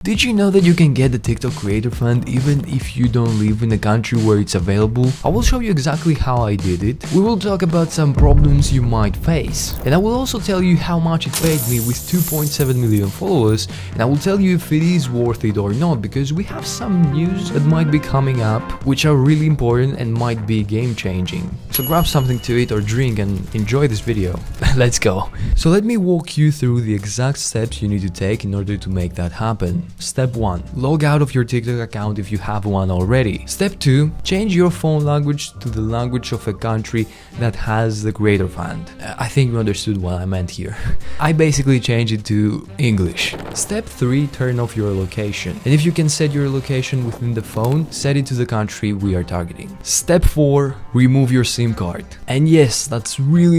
Did you know that you can get the TikTok Creator Fund even if you don't live in a country where it's available? I will show you exactly how I did it. We will talk about some problems you might face. And I will also tell you how much it paid me with 2.7 million followers. And I will tell you if it is worth it or not, because we have some news that might be coming up which are really important and might be game changing. So grab something to eat or drink and enjoy this video. Let's go. So let me walk you through the exact steps you need to take in order to make that happen. Step 1. Log out of your TikTok account if you have one already. Step 2. Change your phone language to the language of a country that has the Creator Fund. I think you understood what I meant here. I basically changed it to English. Step 3. Turn off your location. And if you can set your location within the phone, set it to the country we are targeting. Step 4. Remove your SIM card. And yes, that's really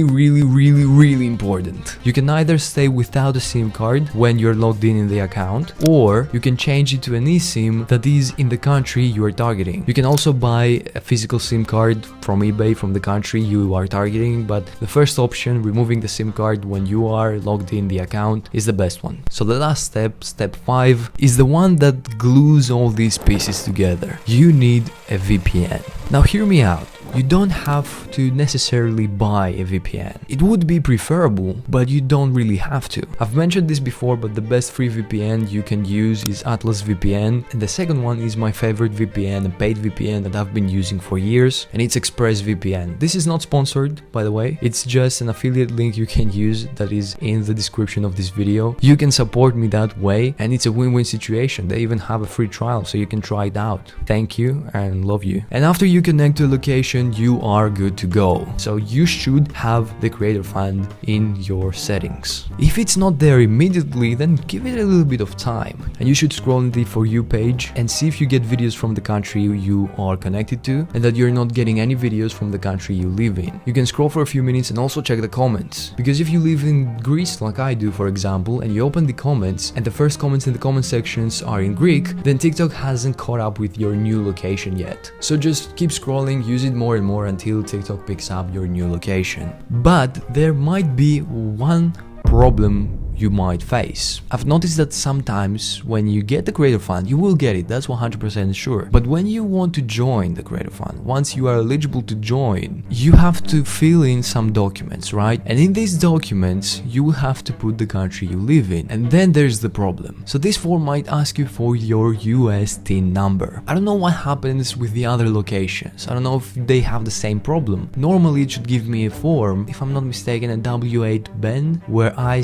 important. You can either stay without a SIM card when you're logged in the account, or you can change it to an eSIM that is in the country you are targeting. You can also buy a physical SIM card from eBay from the country you are targeting, but the first option, removing the SIM card when you are logged in the account, is the best one. So the last step, step 5, is the one that glues all these pieces together. You need a VPN. Now hear me out. You don't have to necessarily buy a VPN. It would be preferable, but you don't really have to. I've mentioned this before, but the best free VPN you can use is Atlas VPN, and the second one is my favorite VPN, a paid VPN that I've been using for years, and it's ExpressVPN. This is not sponsored, by the way. It's just an affiliate link you can use that is in the description of this video. You can support me that way, and it's a win-win situation. They even have a free trial, so you can try it out. Thank you and love you. And after you connect to a location, you are good to go. So you should have the Creator Fund in your settings. If it's not there immediately, then give it a little bit of time, and you should scroll in the For You page and see if you get videos from the country you are connected to, and that you're not getting any videos from the country you live in. You can scroll for a few minutes and also check the comments, because if you live in Greece like I do, for example, and you open the comments and the first comments in the comment sections are in Greek, then TikTok hasn't caught up with your new location yet. So just keep scrolling, use it more and more until TikTok picks up your new location. But there might be one problem you might face. I've noticed that sometimes when you get the Creator Fund, you will get it, that's 100% sure. But when you want to join the Creator Fund, once you are eligible to join, you have to fill in some documents, right? And in these documents, you will have to put the country you live in. And then there's the problem. So this form might ask you for your US TIN number. I don't know what happens with the other locations. I don't know if they have the same problem. Normally it should give me a form, if I'm not mistaken, a W8 Ben, where I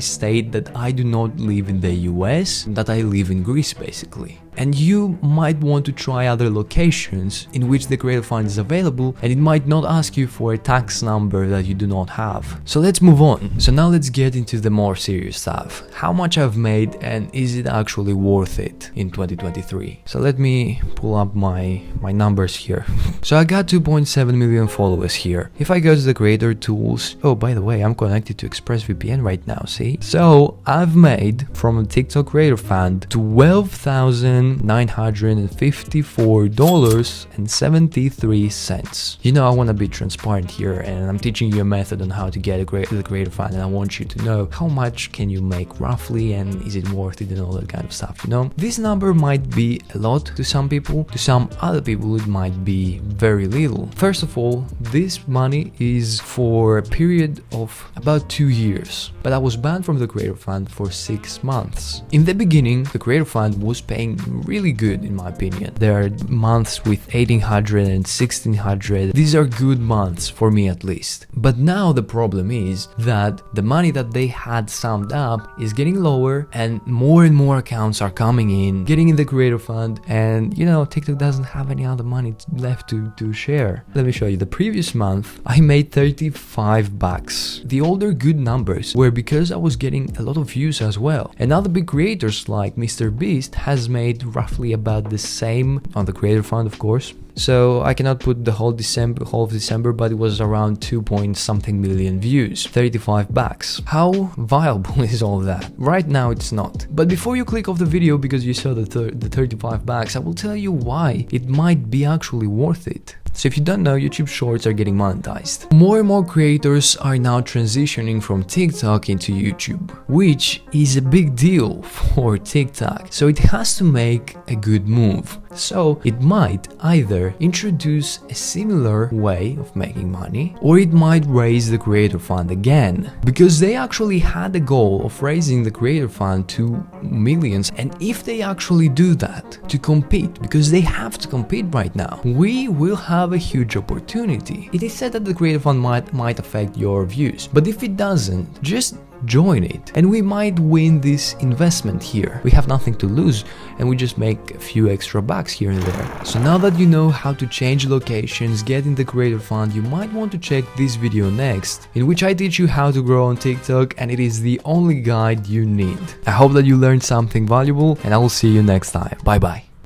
state that I do not live in the US, that I live in Greece basically. And you might want to try other locations in which the Creator Fund is available, and it might not ask you for a tax number that you do not have. So let's move on. So now let's get into the more serious stuff. How much I've made, and is it actually worth it in 2023? So let me pull up my numbers here. So I got 2.7 million followers here. If I go to the Creator Tools, oh, by the way, I'm connected to ExpressVPN right now, see? So I've made from a TikTok Creator Fund $12,954.73. You know, I want to be transparent here, and I'm teaching you a method on how to get the Creator Fund, and I want you to know how much can you make roughly, and is it worth it, and all that kind of stuff, you know? This number might be a lot to some people, to some other people it might be very little. First of all, this money is for a period of about 2 years, but I was banned from the Creator Fund for 6 months. In the beginning, the Creator Fund was paying really good in my opinion. There are months with 1,800 and 1,600. These are good months for me at least. But now the problem is that the money that they had summed up is getting lower, and more accounts are coming in, getting in the Creator Fund, and you know, TikTok doesn't have any other money left to share. Let me show you. The previous month I made $35. The older good numbers were because I was getting a lot of views as well. And other big creators like Mr. Beast has made roughly about the same on the Creator Fund, of course. So I cannot put the whole of December, but it was around 2-point-something million views, $35. How viable is all that? Right now it's not. But before you click off the video because you saw the $35, I will tell you why it might be actually worth it. So if you don't know, YouTube Shorts are getting monetized. More and more creators are now transitioning from TikTok into YouTube, which is a big deal for TikTok. So it has to make a good move. So it might either introduce a similar way of making money, or it might raise the creator fund again, because they actually had the goal of raising the creator fund to millions. And if they actually do that to compete, because they have to compete right now, we will have a huge opportunity. It is said that the creator fund might affect your views, but if it doesn't, just join it and we might win this investment here. We have nothing to lose and we just make a few extra bucks here and there. So now that you know how to change locations, get in the creator fund, you might want to check this video next, in which I teach you how to grow on TikTok, and it is the only guide you need. I hope that you learned something valuable and I will see you next time. Bye bye.